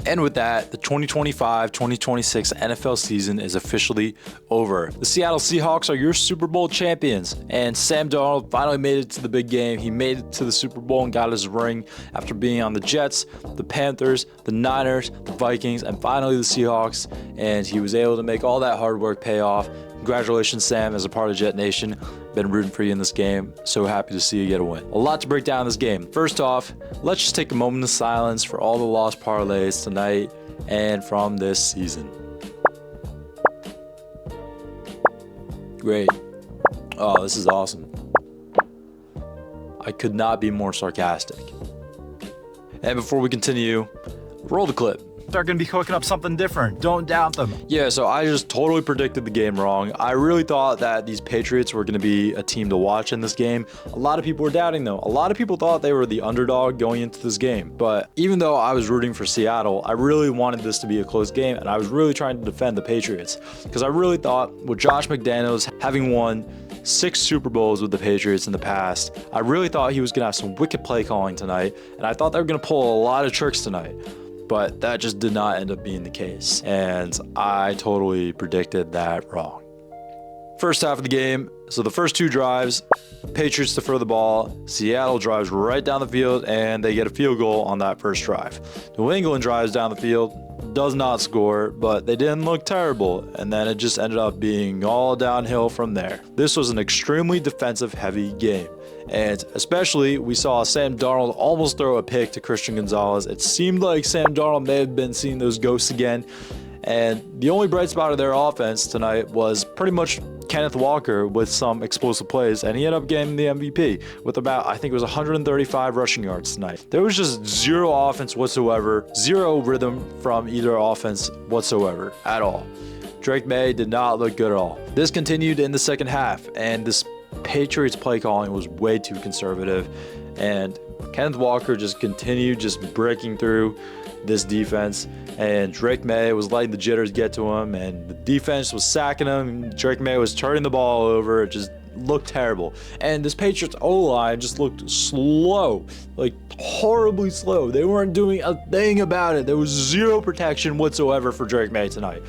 And with that, the 2025-2026 NFL season is officially over. The Seattle Seahawks are your Super Bowl champions, and Sam Darnold finally made it to the big game. He made it to the Super Bowl and got his ring after being on the Jets, the Panthers, the Niners, the Vikings, and finally the Seahawks, and he was able to make all that hard work pay off. Congratulations, Sam, as a part of Jet Nation. Been rooting for you in this game. So happy to see you get a win. A lot to break down in this game. First off, let's just take a moment of silence for all the lost parlays tonight and from this season. Great. Oh, this is awesome. I could not be more sarcastic. And before we continue, roll the clip. They're going to be cooking up something different. Don't doubt them. Yeah, so I just totally predicted the game wrong. I really thought that these Patriots were going to be a team to watch in this game. A lot of people were doubting, though. A lot of people thought they were the underdog going into this game. But even though I was rooting for Seattle, I really wanted this to be a close game, and I was really trying to defend the Patriots. Because I really thought with Josh McDaniels having won 6 Super Bowls with the Patriots in the past, I really thought he was going to have some wicked play calling tonight, and I thought they were going to pull a lot of tricks tonight. But that just did not end up being the case, and I totally predicted that wrong. First half of the game, so the first 2 drives, Patriots to throw the ball, Seattle drives right down the field, and they get a field goal on that first drive. New England drives down the field, does not score, but they didn't look terrible, and then it just ended up being all downhill from there. This was an extremely defensive-heavy game. And especially, we saw Sam Darnold almost throw a pick to Christian Gonzalez. It seemed like Sam Darnold may have been seeing those ghosts again. And the only bright spot of their offense tonight was pretty much Kenneth Walker with some explosive plays, and he ended up getting the MVP with about, I think it was 135 rushing yards tonight. There was just zero offense whatsoever, zero rhythm from either offense whatsoever at all. Drake May did not look good at all. This continued in the second half, and this Patriots play calling was way too conservative, and Kenneth Walker just continued just breaking through this defense, and Drake May was letting the jitters get to him, and the defense was sacking him. Drake May was turning the ball over. It just looked terrible, and this Patriots O-line just looked slow, like horribly slow. They weren't doing a thing about it. There was zero protection whatsoever for Drake May tonight.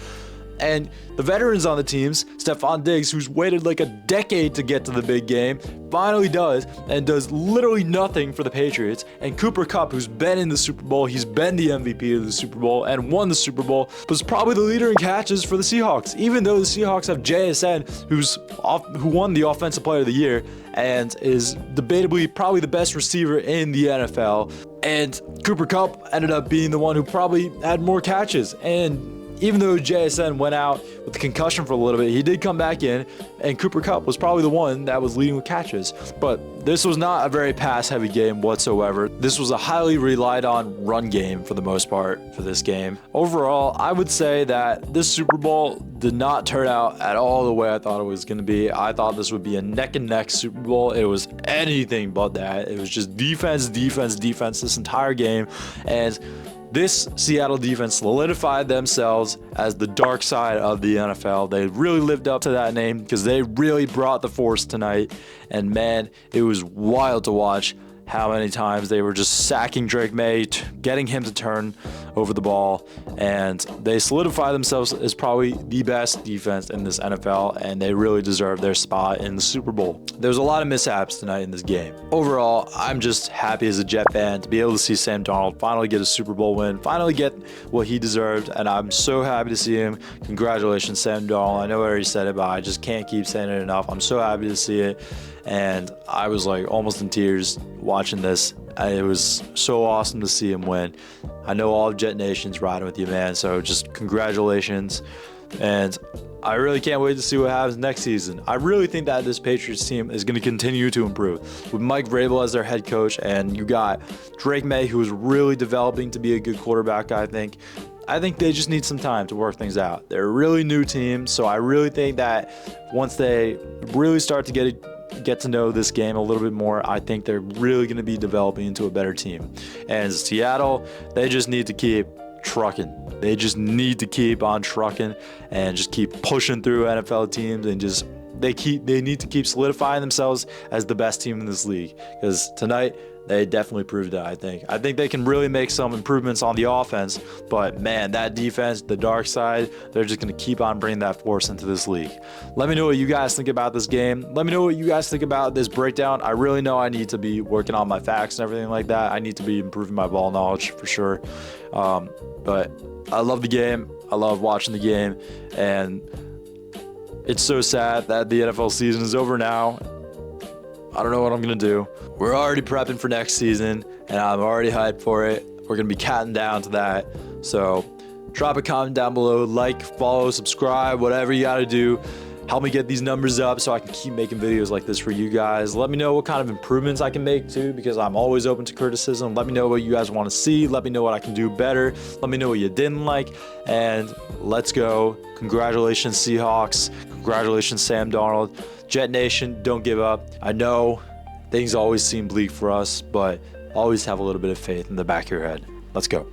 And the veterans on the teams, Stephon Diggs, who's waited like a decade to get to the big game, finally does, and does literally nothing for the Patriots. And Cooper Kupp, who's been in the Super Bowl, he's been the MVP of the Super Bowl and won the Super Bowl, was probably the leader in catches for the Seahawks, even though the Seahawks have JSN, who won the Offensive Player of the Year and is debatably probably the best receiver in the NFL. And Cooper Kupp ended up being the one who probably had more catches. And even though JSN went out with the concussion for a little bit, he did come back in, and Cooper Kupp was probably the one that was leading with catches. But this was not a very pass-heavy game whatsoever. This was a highly relied on run game for the most part for this game. Overall, I would say that this Super Bowl did not turn out at all the way I thought it was going to be. I thought this would be a neck-and-neck Super Bowl. It was anything but that. It was just defense, defense, defense this entire game, and this Seattle defense solidified themselves as the dark side of the NFL. They really lived up to that name because they really brought the force tonight. And man, it was wild to watch how many times they were just sacking Drake May, getting him to turn over the ball, and they solidified themselves as probably the best defense in this NFL, and they really deserve their spot in the Super Bowl. There's a lot of mishaps tonight in this game. Overall, I'm just happy as a Jet fan to be able to see Sam Darnold finally get a Super Bowl win, finally get what he deserved, and I'm so happy to see him. Congratulations, Sam Darnold. I know I already said it, but I just can't keep saying it enough. I'm so happy to see it, and I was like almost in tears watching this. It was so awesome to see him win. I know all of Jet Nation's riding with you, man, so just congratulations. And I really can't wait to see what happens next season. I really think that this Patriots team is going to continue to improve. With Mike Vrabel as their head coach, and you got Drake May, who is really developing to be a good quarterback, I think they just need some time to work things out. They're a really new team, so I really think that once they really start to get to know this game a little bit more, I think they're really going to be developing into a better team. And Seattle, they just need to keep trucking. They just need to keep on trucking and just keep pushing through NFL teams, and they need to keep solidifying themselves as the best team in this league, because tonight They definitely proved it, I think. I think they can really make some improvements on the offense, but man, that defense, the dark side, they're just going to keep on bringing that force into this league. Let me know what you guys think about this game. Let me know what you guys think about this breakdown. I really know I need to be working on my facts and everything like that. I need to be improving my ball knowledge for sure. But I love the game. I love watching the game, and it's so sad that the NFL season is over now. I don't know what I'm going to do. We're already prepping for next season, and I'm already hyped for it. We're going to be counting down to that. So drop a comment down below, like, follow, subscribe, whatever you got to do. Help me get these numbers up so I can keep making videos like this for you guys. Let me know what kind of improvements I can make too, because I'm always open to criticism. Let me know what you guys want to see. Let me know what I can do better. Let me know what you didn't like. And let's go. Congratulations, Seahawks. Congratulations, Sam Darnold. Jet Nation, don't give up. I know things always seem bleak for us, but always have a little bit of faith in the back of your head. Let's go.